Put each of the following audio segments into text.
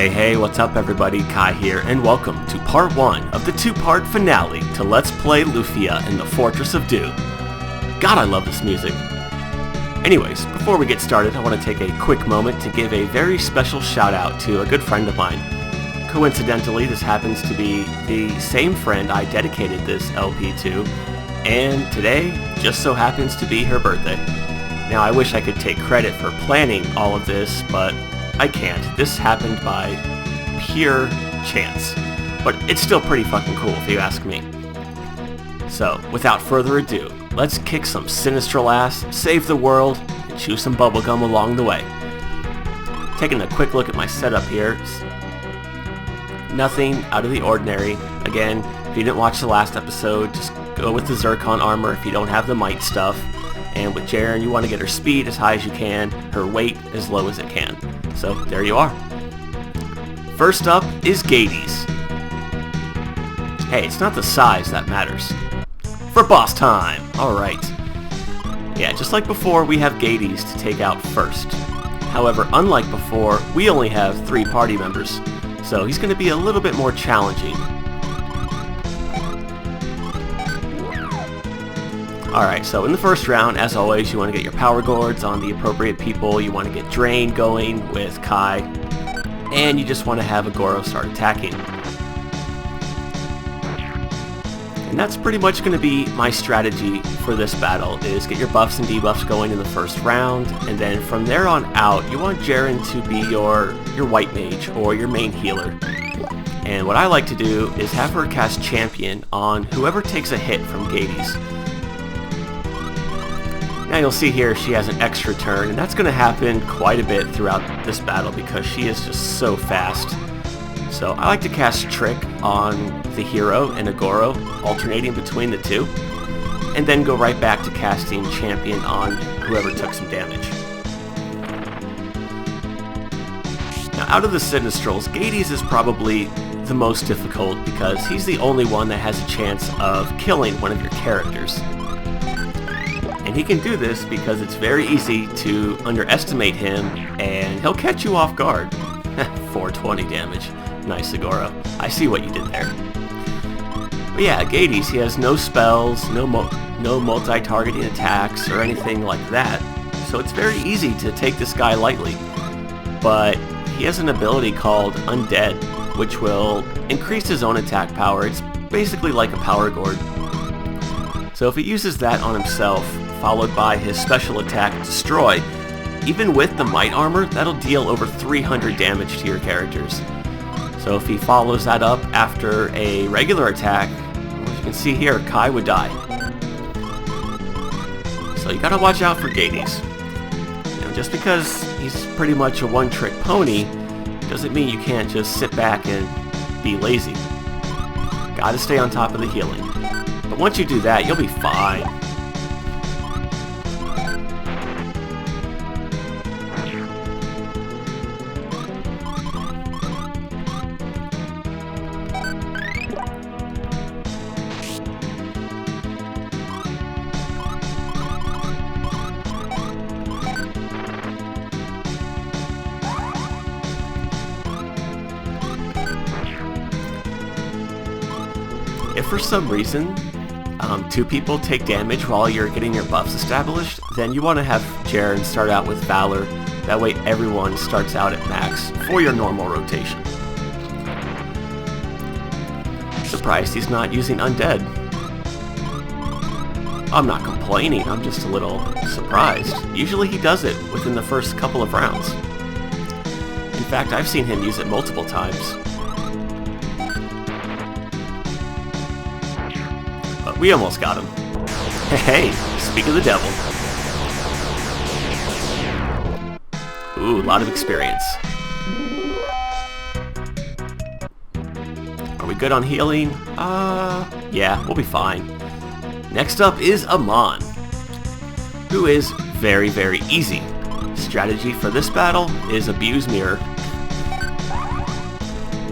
Hey, what's up everybody? Kai here, and welcome to part 1 of the 2-part finale to Let's Play Lufia in the Fortress of Dew. God, I love this music. Anyways, before we get started, I want to take a quick moment to give a very special shout out to a good friend of mine. Coincidentally, this happens to be the same friend I dedicated this LP to, and today just so happens to be her birthday. Now, I wish I could take credit for planning all of this, but I can't. This happened by pure chance. But it's still pretty fucking cool if you ask me. So, without further ado, let's kick some Sinistral ass, save the world, and chew some bubblegum along the way. Taking a quick look at my setup here. Nothing out of the ordinary. Again, if you didn't watch the last episode, just go with the Zircon armor if you don't have the might stuff. And with Jaren, you want to get her speed as high as you can, her weight as low as it can. So, there you are. First up is Gades. Hey, it's not the size that matters. For boss time! Alright. Yeah, just like before, we have Gades to take out first. However, unlike before, we only have 3 party members, so he's going to be a little bit more challenging. Alright, so in the first round, as always, you want to get your power gourds on the appropriate people, you want to get Drain going with Kai, and you just want to have Agoro start attacking. And that's pretty much going to be my strategy for this battle, is get your buffs and debuffs going in the first round, and then from there on out, you want Jaren to be your white mage, or your main healer. And what I like to do is have her cast Champion on whoever takes a hit from Gades. Now you'll see here she has an extra turn, and that's going to happen quite a bit throughout this battle because she is just so fast. So I like to cast Trick on the hero and Agoro, alternating between the two, and then go right back to casting Champion on whoever took some damage. Now out of the Sinistrals, Gades is probably the most difficult because he's the only one that has a chance of killing one of your characters. And he can do this because it's very easy to underestimate him, and he'll catch you off guard. 420 damage. Nice, Agoro. I see what you did there. But yeah, Gades, he has no spells, no multi-targeting attacks, or anything like that. So it's very easy to take this guy lightly. But he has an ability called Undead, which will increase his own attack power. It's basically like a power gourd. So if he uses that on himself, followed by his special attack, Destroy, even with the might armor, that'll deal over 300 damage to your characters. So if he follows that up after a regular attack, as you can see here, Kai would die. So you gotta watch out for Gades. Just because he's pretty much a one-trick pony, doesn't mean you can't just sit back and be lazy. Gotta stay on top of the healing. But once you do that, you'll be fine. If for some reason 2 people take damage while you're getting your buffs established, then you want to have Jaren start out with Valor. That way everyone starts out at max for your normal rotation. Surprised he's not using Undead. I'm not complaining, I'm just a little surprised. Usually he does it within the first couple of rounds. In fact, I've seen him use it multiple times. But we almost got him. Hey, speak of the devil. Ooh, a lot of experience. Are we good on healing? Yeah, we'll be fine. Next up is Amon, who is very, very easy. Strategy for this battle is abuse mirror.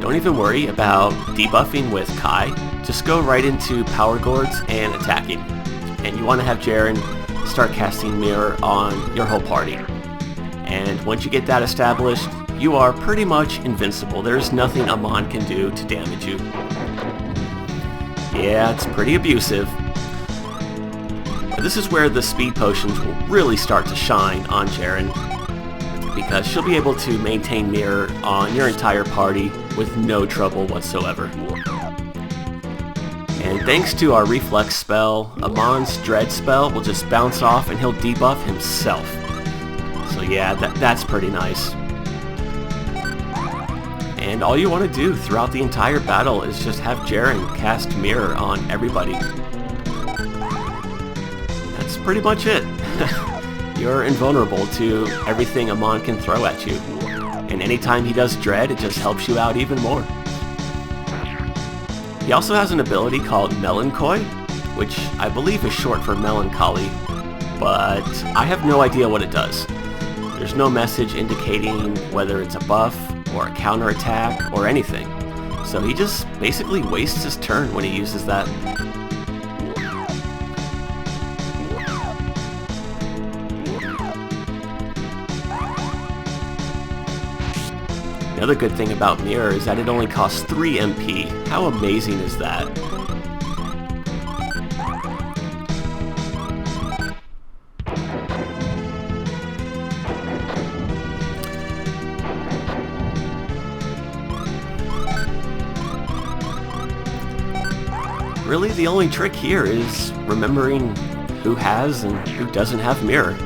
Don't even worry about debuffing with Kai. Just go right into power gourds and attacking. And you want to have Jaren start casting mirror on your whole party. And once you get that established, you are pretty much invincible. There's nothing Amon can do to damage you. Yeah, it's pretty abusive. But this is where the speed potions will really start to shine on Jaren, because she'll be able to maintain mirror on your entire party with no trouble whatsoever. And thanks to our reflex spell, Amon's dread spell will just bounce off and he'll debuff himself. So yeah, that's pretty nice. And all you want to do throughout the entire battle is just have Jaren cast mirror on everybody. That's pretty much it. You're invulnerable to everything Amon can throw at you. And anytime he does dread, it just helps you out even more. He also has an ability called Melancholy, which I believe is short for melancholy, but I have no idea what it does. There's no message indicating whether it's a buff or a counterattack or anything. So he just basically wastes his turn when he uses that. Another good thing about Mirror is that it only costs 3 MP. How amazing is that? Really, the only trick here is remembering who has and who doesn't have Mirror.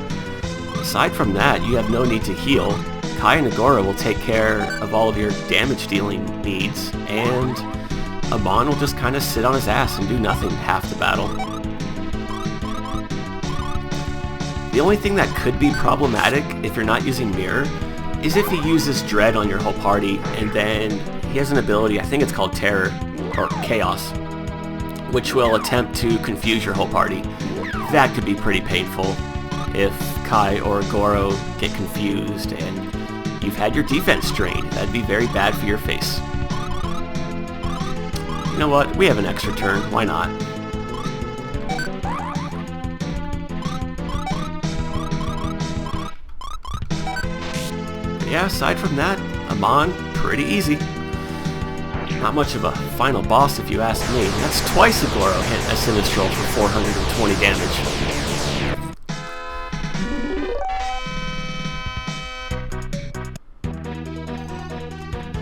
Aside from that, you have no need to heal. Kai and Agora will take care of all of your damage dealing needs, and Amon will just kind of sit on his ass and do nothing half the battle. The only thing that could be problematic if you're not using Mirror is if he uses Dread on your whole party, and then he has an ability, I think it's called Terror, or Chaos, which will attempt to confuse your whole party. That could be pretty painful if Kai or Agoro get confused and you've had your defense drained. That'd be very bad for your face. You know what? We have an extra turn. Why not? But yeah, aside from that, Amon, pretty easy. Not much of a final boss if you ask me. That's twice Agoro hit a Sinistral for 420 damage.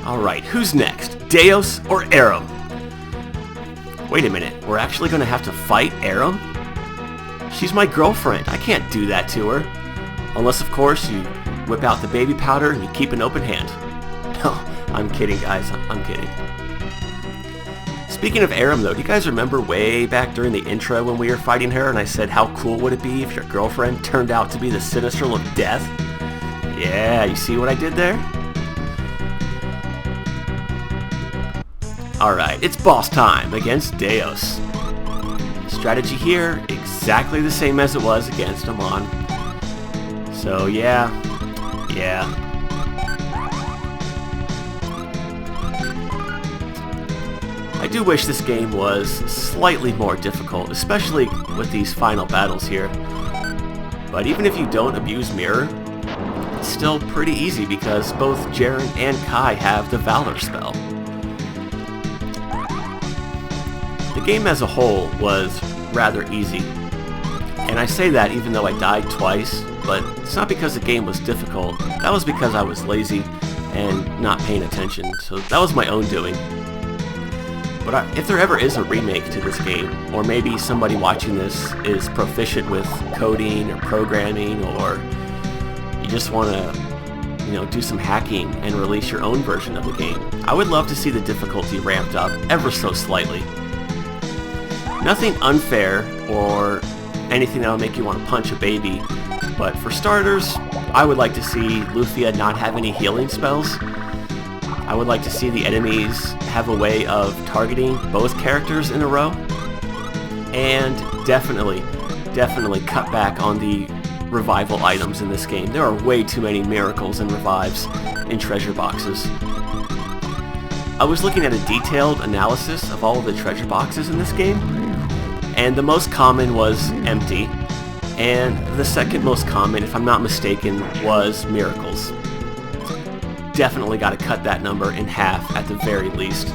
Alright, who's next? Deos or Aram? Wait a minute, we're actually going to have to fight Aram? She's my girlfriend, I can't do that to her. Unless, of course, you whip out the baby powder and you keep an open hand. No, I'm kidding, guys, I'm kidding. Speaking of Aram, though, do you guys remember way back during the intro when we were fighting her and I said how cool would it be if your girlfriend turned out to be the Sinistral of Death? Yeah, you see what I did there? Alright, it's boss time against Deos. Strategy here, exactly the same as it was against Amon. So yeah. I do wish this game was slightly more difficult, especially with these final battles here. But even if you don't abuse Mirror, it's still pretty easy because both Jaren and Kai have the Valor spell. The game as a whole was rather easy, and I say that even though I died twice, but it's not because the game was difficult. That was because I was lazy and not paying attention, so that was my own doing. But if there ever is a remake to this game, or maybe somebody watching this is proficient with coding or programming, or you just want to, do some hacking and release your own version of the game, I would love to see the difficulty ramped up ever so slightly. Nothing unfair or anything that'll make you want to punch a baby, but for starters, I would like to see Lufia not have any healing spells. I would like to see the enemies have a way of targeting both characters in a row, and definitely cut back on the revival items in this game. There are way too many miracles and revives in treasure boxes. I was looking at a detailed analysis of all of the treasure boxes in this game, and the most common was empty, and the second most common, if I'm not mistaken, was miracles. definitely got to cut that number in half at the very least.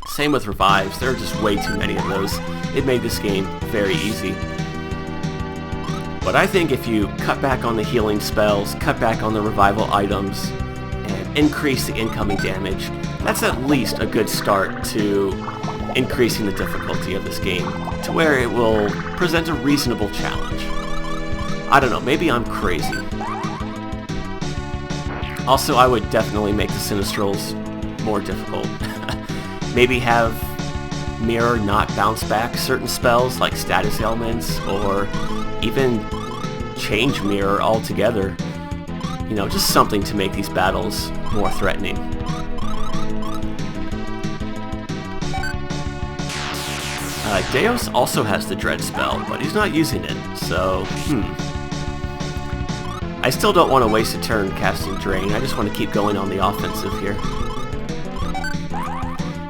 Same with revives, there are just way too many of those. It made this game very easy. But I think if you cut back on the healing spells, cut back on the revival items, and increase the incoming damage, that's at least a good start to increasing the difficulty of this game to where it will present a reasonable challenge. I don't know, maybe I'm crazy. Also, I would definitely make the Sinistrals more difficult. Maybe have Mirror not bounce back certain spells like status ailments, or even change Mirror altogether. You know, just something to make these battles more threatening. Deus also has the Dread spell, but he's not using it, so, I still don't want to waste a turn casting Drain, I just want to keep going on the offensive here.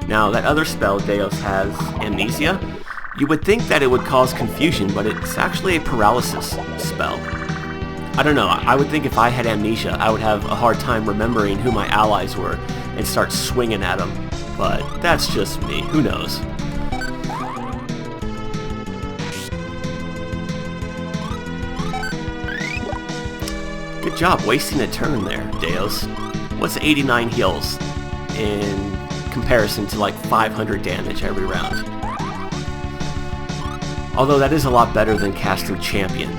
Now, that other spell Deus has, Amnesia, you would think that it would cause confusion, but it's actually a paralysis spell. I don't know, I would think if I had Amnesia, I would have a hard time remembering who my allies were and start swinging at them, but that's just me, who knows. Good job wasting a turn there, Deus. What's 89 heals in comparison to like 500 damage every round? Although that is a lot better than casting Champion.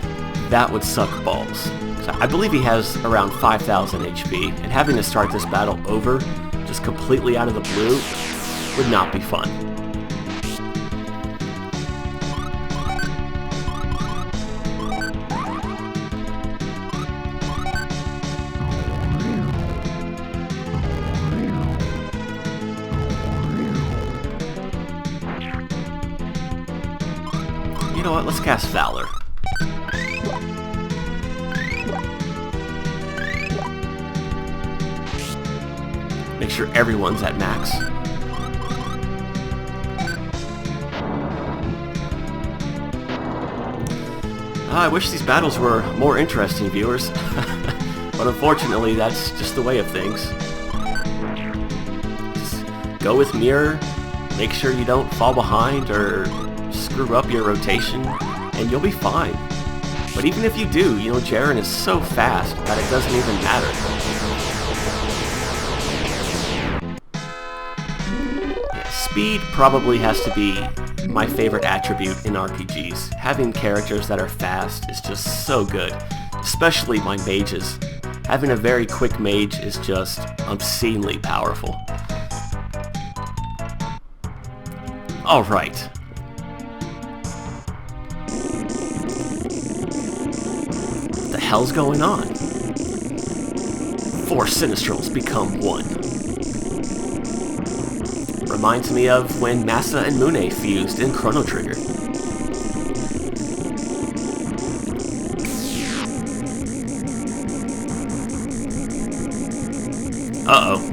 That would suck balls. So I believe he has around 5,000 HP, and having to start this battle over, just completely out of the blue, would not be fun. You know what, let's cast Valor. Make sure everyone's at max. I wish these battles were more interesting, viewers. But unfortunately, that's just the way of things. Just go with Mirror, make sure you don't fall behind or screw up your rotation, and you'll be fine. But even if you do, you know, Jaren is so fast that it doesn't even matter. Yeah, speed probably has to be my favorite attribute in RPGs. Having characters that are fast is just so good, especially my mages. Having a very quick mage is just obscenely powerful. Alright. What the hell's going on? 4 Sinistrals become 1. Reminds me of when Massa and Mune fused in Chrono Trigger. Uh-oh.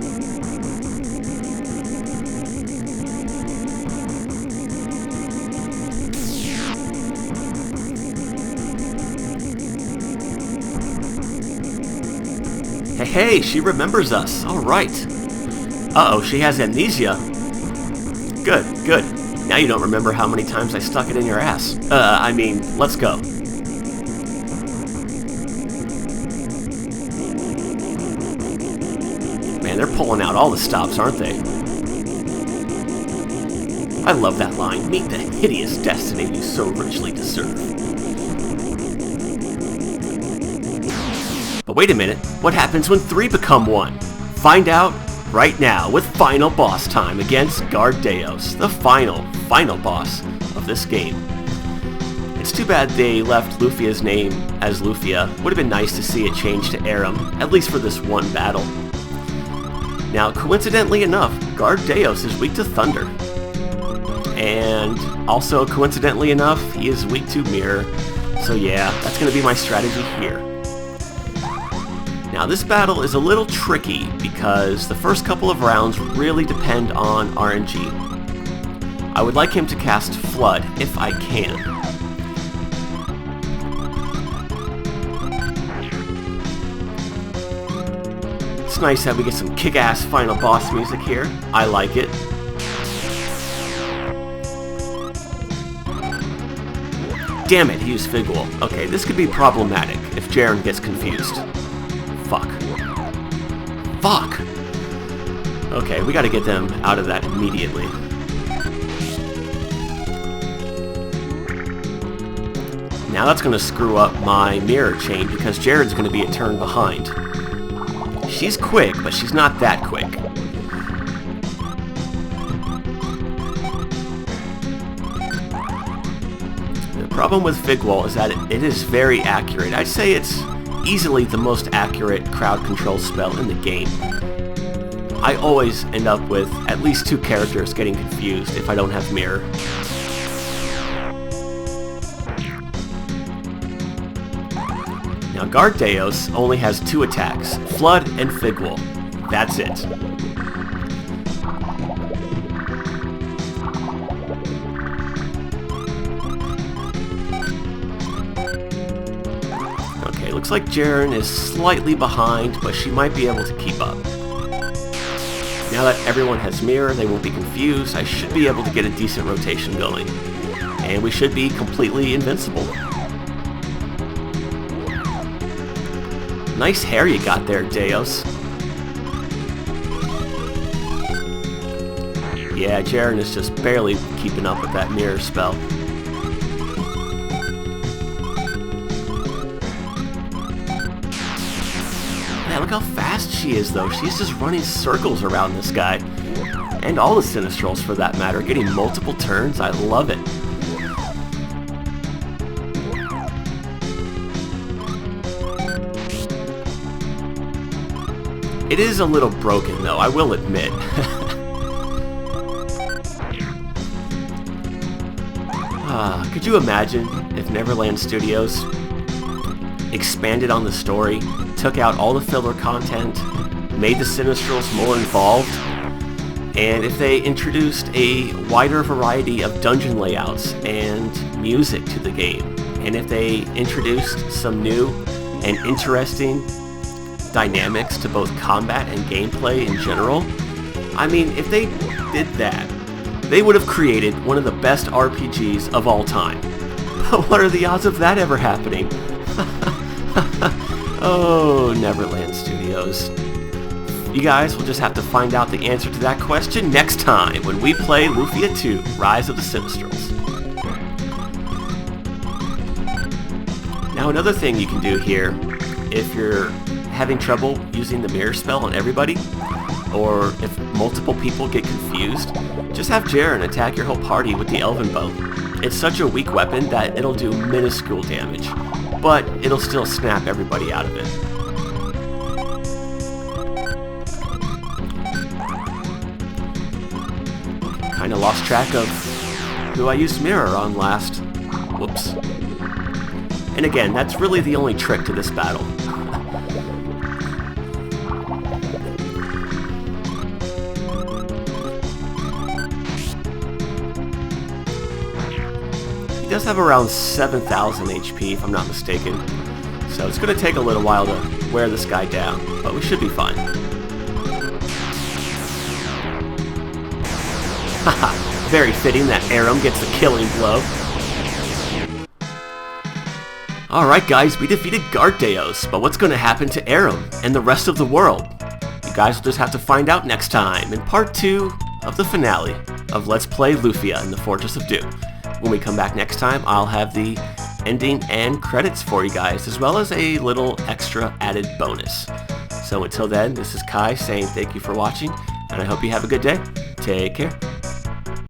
Hey, she remembers us. All right. Uh-oh, she has amnesia. Good, good. Now you don't remember how many times I stuck it in your ass. I mean, let's go. Man, they're pulling out all the stops, aren't they? I love that line. Meet the hideous destiny you so richly deserve. But wait a minute, what happens when 3 become 1? Find out right now with final boss time against Guard Deus, the final boss of this game. It's too bad they left Lufia's name as Lufia. Would have been nice to see it change to Aram, at least for this one battle. Now, coincidentally enough, Guard Deus is weak to Thunder. And also, coincidentally enough, he is weak to Mirror. So yeah, that's going to be my strategy here. Now this battle is a little tricky because the first couple of rounds really depend on RNG. I would like him to cast Flood if I can. It's nice that we get some kick-ass final boss music here. I like it. Damn it, he used Figwell. Okay, this could be problematic if Jaren gets confused. Fuck. Fuck! Okay, we gotta get them out of that immediately. Now that's gonna screw up my mirror chain because Jared's gonna be a turn behind. She's quick, but she's not that quick. The problem with Figwell is that it is very accurate. I'd say it's easily the most accurate crowd control spell in the game. I always end up with at least 2 characters getting confused if I don't have mirror. Now Gardeos only has 2 attacks, Flood and Figwell. That's it. Okay, looks like Jaren is slightly behind, but she might be able to keep up. Now that everyone has mirror, they won't be confused. I should be able to get a decent rotation going. And we should be completely invincible. Nice hair you got there, Deos. Yeah, Jaren is just barely keeping up with that mirror spell. Man, look how fast she is, though. She's just running circles around this guy. And all the Sinistrals, for that matter, getting multiple turns. I love it. It is a little broken, though, I will admit. Could you imagine if Neverland Studios expanded on the story, took out all the filler content, made the Sinistrals more involved, and if they introduced a wider variety of dungeon layouts and music to the game, and if they introduced some new and interesting dynamics to both combat and gameplay in general. I mean, if they did that, they would have created one of the best RPGs of all time. But what are the odds of that ever happening? Oh, Neverland Studios. You guys will just have to find out the answer to that question next time when we play Lufia 2, Rise of the Sinistrals. Now another thing you can do here, if you're having trouble using the mirror spell on everybody, or if multiple people get confused, just have Jaren attack your whole party with the Elven Bow. It's such a weak weapon that it'll do minuscule damage, but it'll still snap everybody out of it. Kinda lost track of who I used mirror on last. Whoops. And again, that's really the only trick to this battle. He does have around 7,000 HP, if I'm not mistaken. So it's going to take a little while to wear this guy down, but we should be fine. Haha, very fitting that Aram gets the killing blow. Alright guys, we defeated Gardeos, but what's going to happen to Aram and the rest of the world? You guys will just have to find out next time in part 2 of the finale of Let's Play Lufia in the Fortress of Doom. When we come back next time, I'll have the ending and credits for you guys, as well as a little extra added bonus. So until then, this is Kai saying thank you for watching, and I hope you have a good day. Take care.